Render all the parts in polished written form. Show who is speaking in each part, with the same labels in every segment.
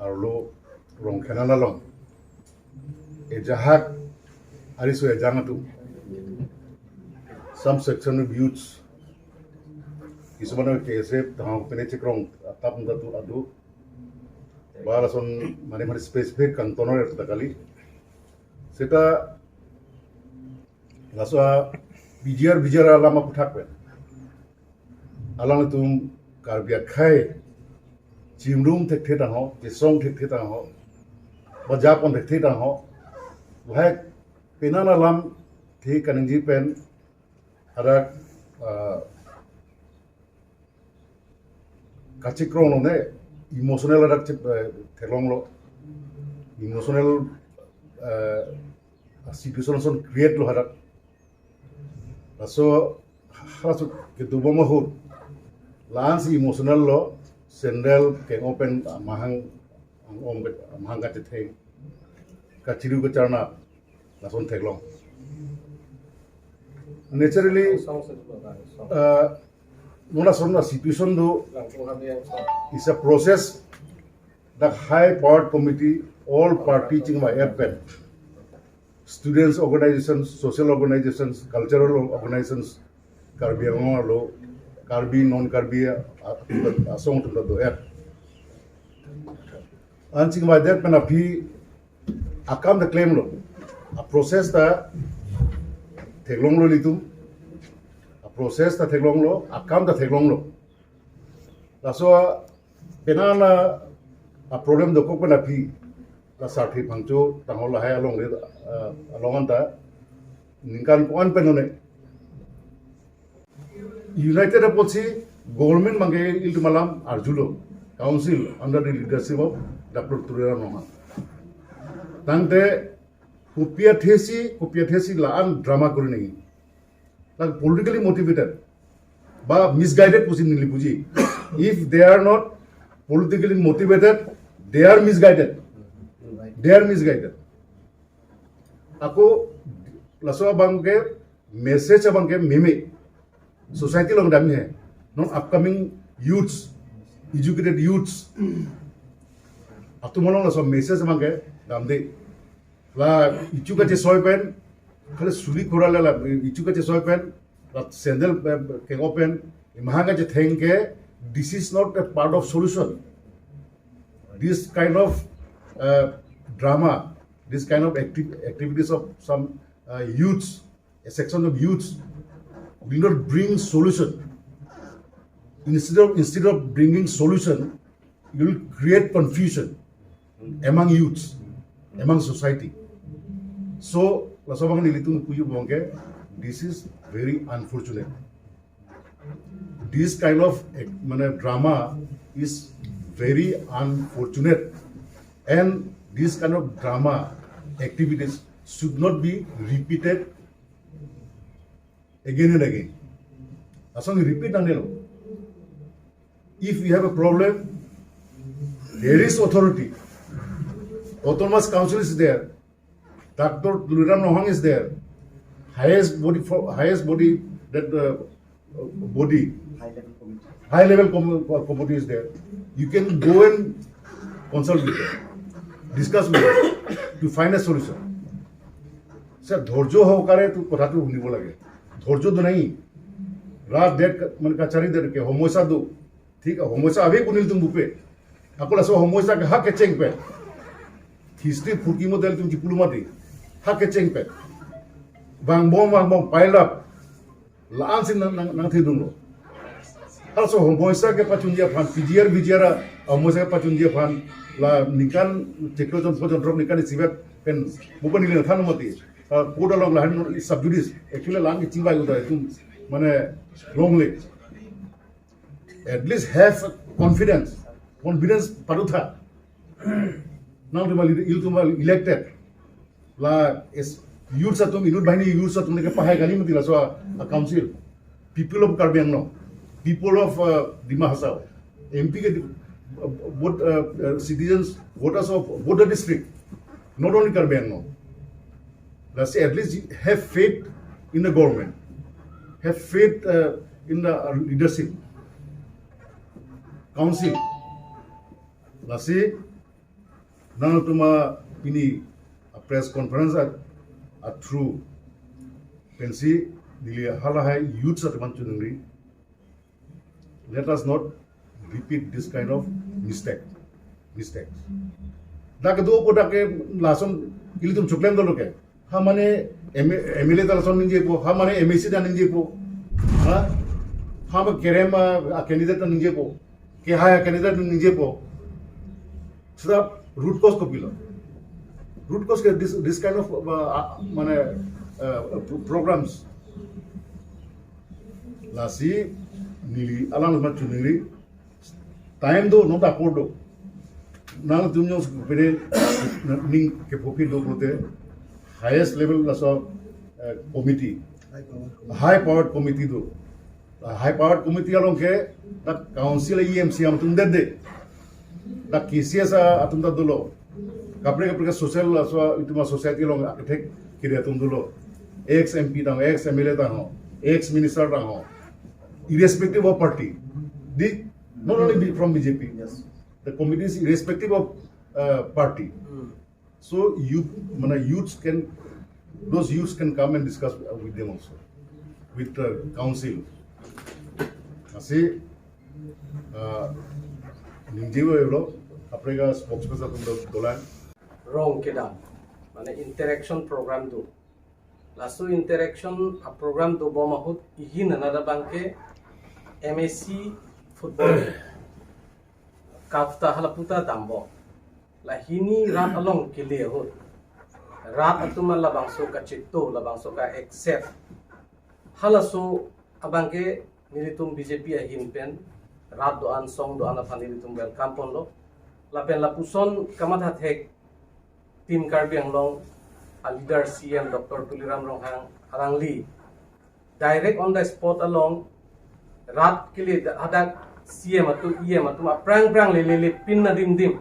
Speaker 1: arlo rong khanana long e jahak ariso e jangatu some section of youths isumana kese tang pene chikrong tapum datu adu balason mane specific kantonor takali seta laswa bijar lama puthakben alang tum karbia khai chimrum thek theta ho song thek theta ho bajapon thek theta ho bhai penana lam thi kanji pen ara kachikrong ne emotional adak thelong lo emotional situation son create lo hadak so harasu ke duboma ho lans emotional lo sendel ke open mahang mahang ka the ka chiru ka charna lason theklong naturally nona sonna situation do is a process the high powered committee all party ching by appen students organizations social organizations cultural organizations karbi lo karbi non karbi asong to do app anching by that pen api akam the claim lo a process ta theklong lo litum process ta theklong lo akam ta theklong lo laso penana a problem do ko na phi la sarthi phangcho tangol la hai along re along ta ninkan kon penone united policy government mangi iltumalam arjulo council under the leadership of Dr. Turera Noha tangte kupia thesi la an drama kori nahi like politically motivated ba misguided pusi nili puji if they are not politically motivated they are misguided ako laso bangke message bangke meme society long dami hai non upcoming youths educated youths atumolong laso message bangke damde la ichuka je soy pen khale suli khorala la ichuka je soy pen la sandal ke open mahanga je thenke this is not a part of solution this kind of drama this kind of activities of some youths a section of youths will not bring solution instead of bringing solution you will create confusion among youths among society so lasobang nilitung kuyu bongke this is very unfortunate this kind of drama is very unfortunate and this kind of drama activities should not be repeated again and again asong repeat anelo if we have a problem there is authority autonomous council is there Dr. Turera Nohang is there highest body that body high level committee is there you can go and consult with them discuss with them to find a solution sir dhorjo hokare tu kotha tu hunibo lage dhorjo do nahi raat det man ka chari der ke homosa do thik hai homosa ave kunil tum bupe akola so homosa ke hak cheng pe history phuki model tum diplomati hak cheng pe bang bom pile up laan sin nang thidung lo also homosa ke pachunjia phan pijra homosa ke pachunjia phan la nikan cheklo jon drop nikan sibet pen bupani le thanumati koda long la subjudice actually lang ki chingbai uda tum mane wrongly at least have confidence parutha now to elected la is youth satum inut bahini youth satum ke pahai gali mati la so a council people of Karbi Anglong people of Dima Hasao MP ke both citizens voters of both the district not only Karbi Anglong let's say at least have faith in the government have faith in the leadership, council. Lasi, nang tuma pini press conference at through pensi dili hala hai youth at manchunri. Let us not repeat this kind of mistakes. Dakado podake lason ilitum chuklem doloke. Ha mane MLA talason ninje po, ha mane MAC dan ninje po. Ha ba kerema candidate ninje po. Ke ha candidate ninje po. So root cause ko pilo. Root cause ke this kind of mane programs lasi nili alang machu nili time do no da kodo nang tumyo pere ning ke popi do prote highest level laso committee high powered committee do high powered committee along ke da council EMC am tum de da KCS atum da dulo kapre social laso ituma society long attack kire tum dulo ex MP da ex MLA da ho ex minister da ho irrespective of party, not only from BJP, yes. The committee is irrespective of party. So those youths can come and discuss with them also, with the council. Asi, ninjewa evlo, aprega spokesperson tum dolan.
Speaker 2: Wrong kedam, mane interaction program do. Lasu interaction program do bomahut ihin another banke. MAC football kafta halaputa dambo lahini rat along kile hot rat atuma labangso ka chitto labangso ka accept halaso abangke nilitum BJP ahin pen rat do an song do ana nilitum welcome ponlo lapen lapuson kamathat hek team karbiang long a leader CM Dr. Tuliram Ronghang arangli direct on the spot along rat kili ada CM atu EM atu prang le pin na dim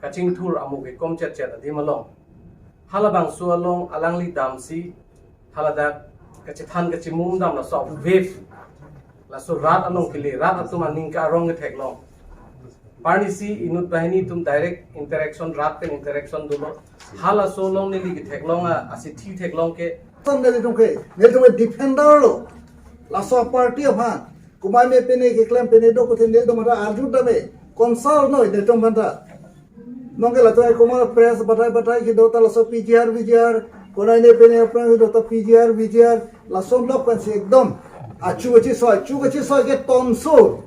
Speaker 2: kaching thur amu ke kom chat adim along halabang su along alangli damsi halada kachithan kachimum dam la so wave la so rat along kili rat atu maning ka rong thek long parnisi inut bahini tum direct interaction rat ken interaction dulo hala so long ni li thek long asi thi thek long ke
Speaker 3: tam ne tum defender lo la so party of Kumai me pene ke klam pene do ko tendel do mara arju dame konsal no de tom banda mongela to kumar press batai ki do ta so PGR konai ne pene apna do ta PGR la som lok kan se ekdom achu so ke tonso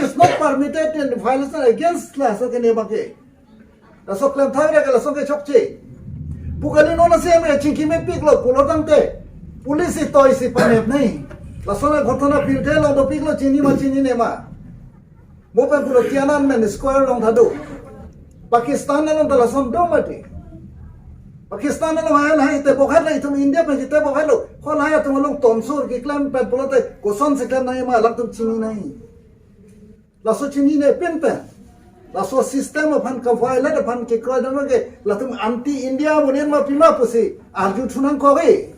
Speaker 3: is not permitted in violation against la so ke ne bake la so klam thai ke la so ke chokche pukali no na se me chinki me piklo pulotante police toy si panep nahi Lasona ghotona pilte long do piklo chini ne ma mopen puro tianan men square long thadu Pakistan long da lason do mati Pakistan long hai te bokhat lai tum India pe jite bokhat lo khol hai tum long tonsur ki klam pe pulote koson se klam nai ma lam tum chini nai laso chini ne pen laso system of han kafai la de pan ke kro dano ke latum anti India bunen ma pima pusi arju thunang ko ge